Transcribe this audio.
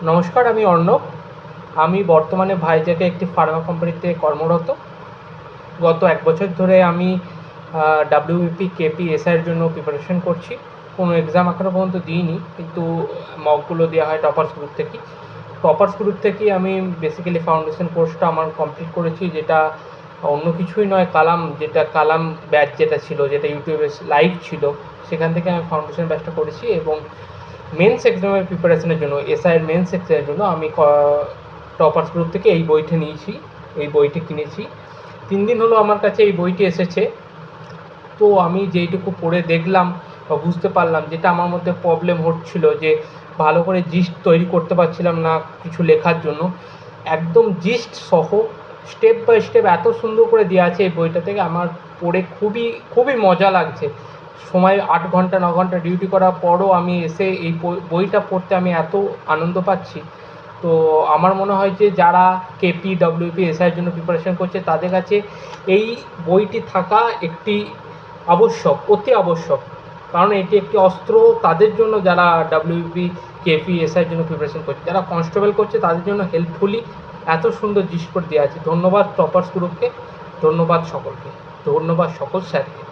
নমস্কার, আমি অর্ণব। আমি বর্তমানে ভাইজ্যাগে একটি ফার্মা কোম্পানিতে কর্মরত। গত 1 বছর ধরে আমি WBP, KP, SI এর জন্য প্রিপারেশন করছি। কোনো এক্সাম এখনও পর্যন্ত দিইনি, কিন্তু মকগুলো দেওয়া হয় টপার্স গ্রুপ থেকেই। টপার্স গ্রুপ থেকেই আমি বেসিক্যালি ফাউন্ডেশন কোর্সটা আমার কমপ্লিট করেছি, যেটা অন্য কিছুই নয়, কালাম ব্যাচ যেটা ছিল, যেটা ইউটিউবে লাইভ ছিল, সেখান থেকে আমি ফাউন্ডেশন ব্যাচটা করেছি। এবং মেন্স এক্সামের প্রিপারেশনের জন্য, SI এর মেন্স এক্সামের জন্য আমি টপার্স গ্রুপ থেকে এই বইটা নিয়েছি, এই বইটি কিনেছি। 3 দিন হলো আমার কাছে এই বইটি এসেছে। তো আমি যেইটুকু পড়ে দেখলাম বা বুঝতে পারলাম, যেটা আমার মধ্যে প্রবলেম হচ্ছিল, যে ভালো করে জিস্ট তৈরি করতে পারছিলাম না কিছু লেখার জন্য, একদম জিস্ট সহ স্টেপ বাই স্টেপ এত সুন্দর করে দেওয়া আছে এই বইটা থেকে। আমার পড়ে খুবই মজা লাগছে। সময় 8 ঘন্টা 9 ঘন্টা ডিউটি করার পরও আমি এসে এই বইটা পড়তে আমি এত আনন্দ পাচ্ছি। তো আমার মনে হয় যে যারা KP, WBP, SI এর জন্য প্রিপারেশন করছে, তাদের কাছে এই বইটি থাকা একটি অতি আবশ্যক। কারণ এটি একটি অস্ত্র তাদের জন্য যারা WBP, KP, SI এর জন্য প্রিপারেশন করছে। যারা কনস্টেবল করছে তাদের জন্য হেল্পফুলি এত সুন্দর জিনিস করে দেওয়া আছে। ধন্যবাদ টপার্স গ্রুপকে, ধন্যবাদ সকলকে, ধন্যবাদ সকল স্যারকে।